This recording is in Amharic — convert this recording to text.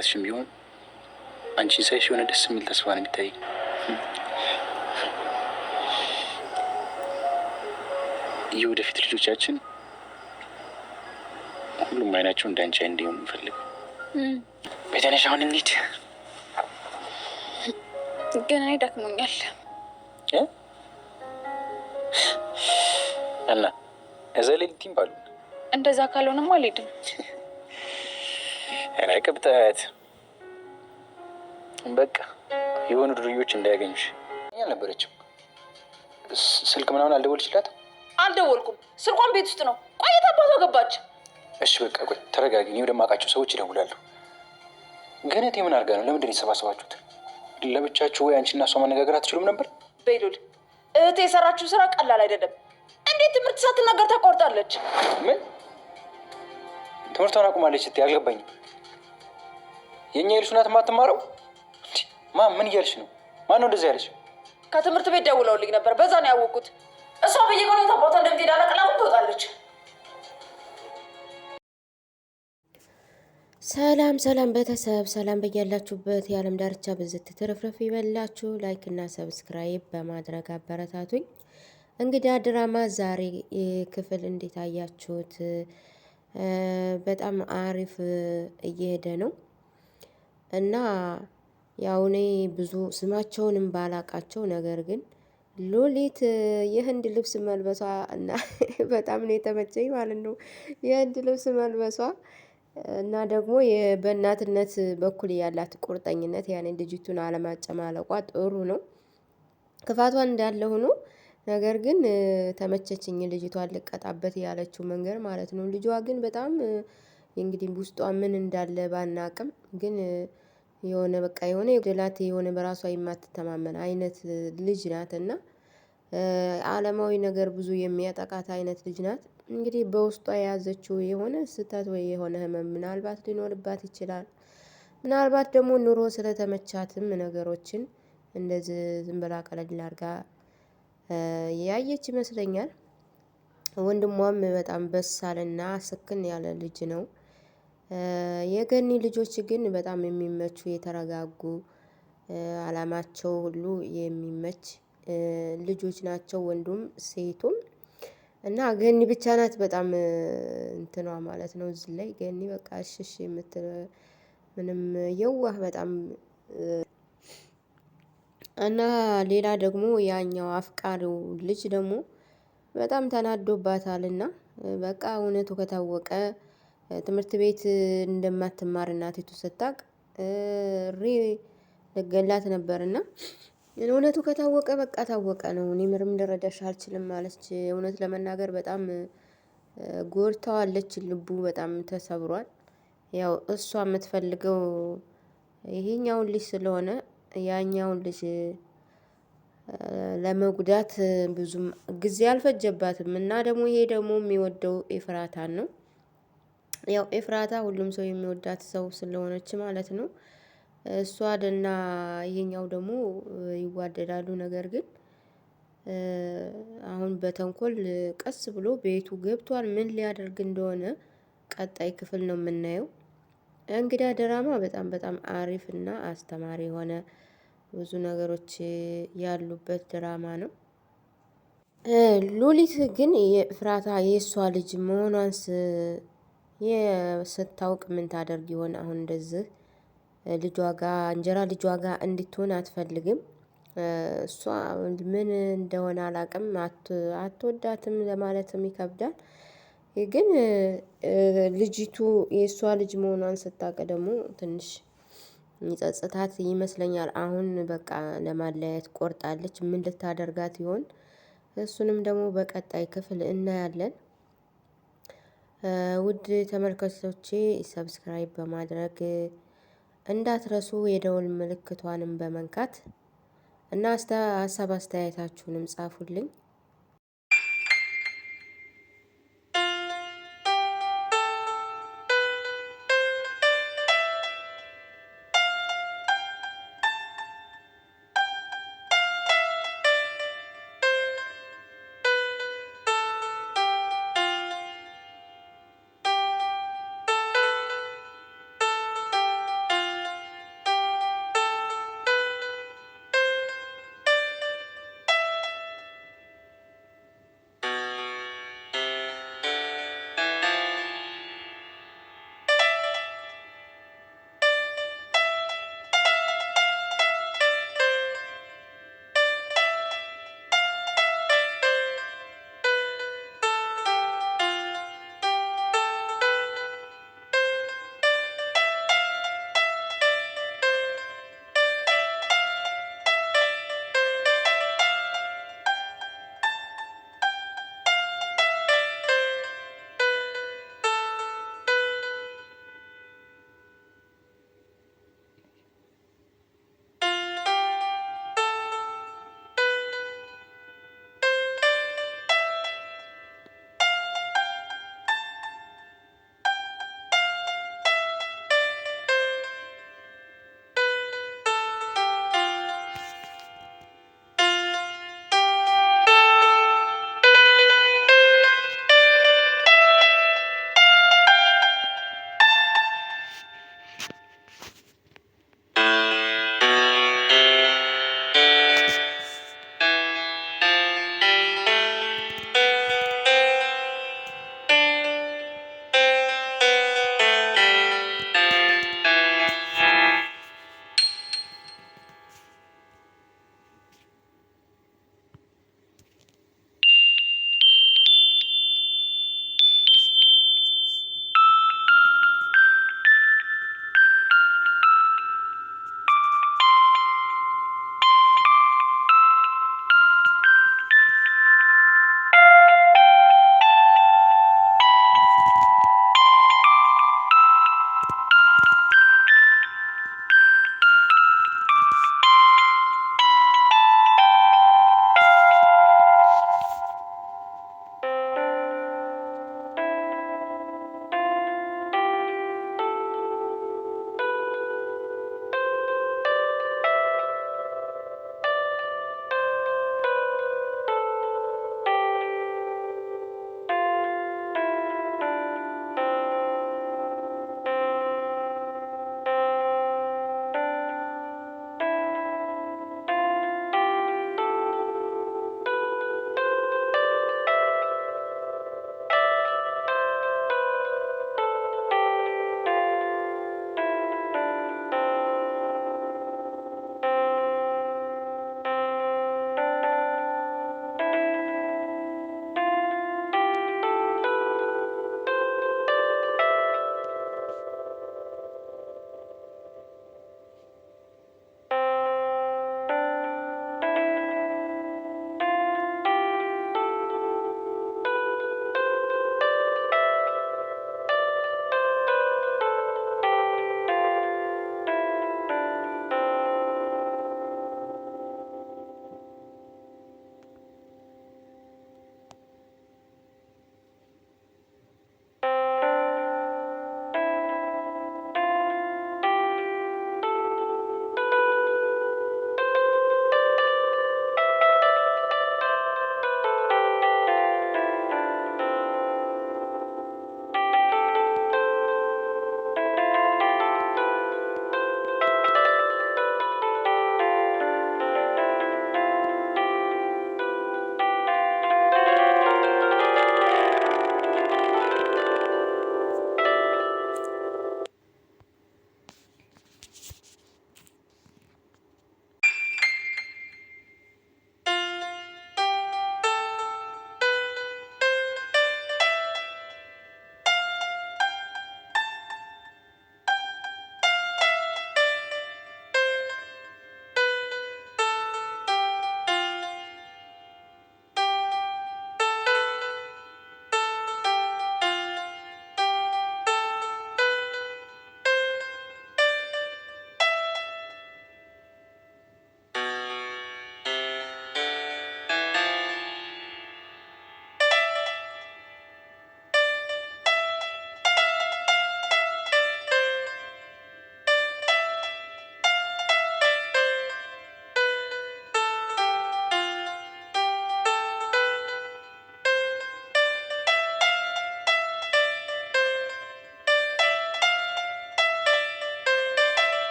እያለቀስሽም ቢሆን አንቺን ሳይሽ የሆነ ደስ የሚል ተስፋ ነው የሚታይ። የወደፊት ልጆቻችን ሁሉም አይናቸው እንዳንቺ እንዲሆን እንፈልገው። ቤተነሽ አሁን እንሂድ። ግን እኔ ደክሞኛል እና እዛ ሌሊቲም ባሉ እንደዛ ካልሆነም አልሄድም። ኧረ ቅብጠት በቃ የሆኑ ድርዮች እንዳያገኙሽ። አልነበረችም ስልክ ምናምን አልደወልሽላትም? አልደወልኩም። ስልኳን ቤት ውስጥ ነው። ቆየት አባቷ ገባች። እሺ በቃ ቆይ ተረጋጊ። እኔ ወደማውቃቸው ሰዎች ይደውላሉ። ገነቴ ምን አድርጋ ነው? ለምንድን የተሰባሰባችሁት? ለብቻችሁ ወይ አንቺና እሷ መነጋገር አትችሉም ነበር? በይሉል እህቴ የሰራችው ስራ ቀላል አይደለም። እንዴት ትምህርት ሳትናገር ታቋርጣለች? ምን ትምህርቷን አቁማለች ስትይ አልገባኝም። የእኛ የልጅ ናት የማትማረው? ምን እያልሽ ነው? ማን ነው እንደዚህ ያለሽ? ከትምህርት ቤት ደውለውልኝ ነበር፣ በዛ ነው ያወቅኩት። እሷ በየቀኑ አባቷ እንደምትሄድ አላቅላም ትወጣለች። ሰላም ሰላም ቤተሰብ፣ ሰላም በያላችሁበት የዓለም ዳርቻ ብዝት ትርፍርፍ ይበላችሁ። ላይክ እና ሰብስክራይብ በማድረግ አበረታቱኝ። እንግዲህ ድራማ ዛሬ ክፍል እንዴት አያችሁት? በጣም አሪፍ እየሄደ ነው እና ያው እኔ ብዙ ስማቸውንም ባላቃቸው፣ ነገር ግን ሉሊት የህንድ ልብስ መልበሷ እና በጣም ነው የተመቸኝ ማለት ነው። የህንድ ልብስ መልበሷ እና ደግሞ በእናትነት በኩል ያላት ቁርጠኝነት፣ ያኔ ልጅቱን አለማጨማለቋ ጥሩ ነው። ክፋቷን እንዳለ ሆኖ ነገር ግን ተመቸችኝ። ልጅቷን ልቀጣበት ያለችው መንገድ ማለት ነው። ልጇ ግን በጣም እንግዲህ ውስጧ ምን እንዳለ ባናቅም ግን የሆነ በቃ የሆነ የግላት የሆነ በራሷ የማትተማመን አይነት ልጅ ናት እና አለማዊ ነገር ብዙ የሚያጠቃት አይነት ልጅ ናት። እንግዲህ በውስጧ የያዘችው የሆነ ስህተት ወይ የሆነ ህመም ምናልባት ሊኖርባት ይችላል። ምናልባት ደግሞ ኑሮ ስለተመቻትም ነገሮችን እንደዚህ ዝም ብላ ቀለል አድርጋ ያየች ይመስለኛል። ወንድሟም በጣም በሳልና ስክን ያለ ልጅ ነው። የገኒ ልጆች ግን በጣም የሚመቹ የተረጋጉ፣ አላማቸው ሁሉ የሚመች ልጆች ናቸው፣ ወንዱም ሴቱም እና ገኒ ብቻ ናት በጣም እንትኗ ማለት ነው። እዚህ ላይ ገኒ በቃ እሽሽ የምትል ምንም የዋህ በጣም እና ሌላ ደግሞ ያኛው አፍቃሪው ልጅ ደግሞ በጣም ተናዶባታልና በቃ እውነቱ ከታወቀ ትምህርት ቤት እንደማትማር እናቲቱ ስታቅ ልገላት ነበርና እውነቱ ከታወቀ በቃ ታወቀ ነው። እኔ ምንም ልረዳሽ አልችልም ማለች። እውነት ለመናገር በጣም ጎድታዋለች። ልቡ በጣም ተሰብሯል። ያው እሷ የምትፈልገው ይሄኛውን ልጅ ስለሆነ ያኛውን ልጅ ለመጉዳት ብዙም ጊዜ አልፈጀባትም እና ደግሞ ይሄ ደግሞ የሚወደው ኤፍራታን ነው። ያው ኤፍራታ ሁሉም ሰው የሚወዳት ሰው ስለሆነች ማለት ነው። እሷ እና ይሄኛው ደግሞ ይዋደዳሉ። ነገር ግን አሁን በተንኮል ቀስ ብሎ ቤቱ ገብቷል። ምን ሊያደርግ እንደሆነ ቀጣይ ክፍል ነው የምናየው። እንግዳ ድራማ በጣም በጣም አሪፍ እና አስተማሪ የሆነ ብዙ ነገሮች ያሉበት ድራማ ነው። ሉሊት ግን የኤፍራታ የእሷ ልጅ መሆኗን ስታውቅ ምን ታደርግ ይሆን? አሁን እንደዚህ ልጇ ጋር እንጀራ ልጇ ጋር እንድትሆን አትፈልግም። እሷ ምን እንደሆነ አላቅም፣ አትወዳትም ለማለትም ይከብዳል። ግን ልጅቱ የእሷ ልጅ መሆኗን ስታውቅ ደግሞ ትንሽ የሚጸጽታት ይመስለኛል። አሁን በቃ ለማለያየት ቆርጣለች። ምን ልታደርጋት ይሆን? እሱንም ደግሞ በቀጣይ ክፍል እናያለን። ውድ ተመልካቾቼ ሰብስክራይብ በማድረግ እንዳትረሱ፣ የደወል ምልክቷንም በመንካት እና ሀሳብ አስተያየታችሁንም ጻፉልኝ።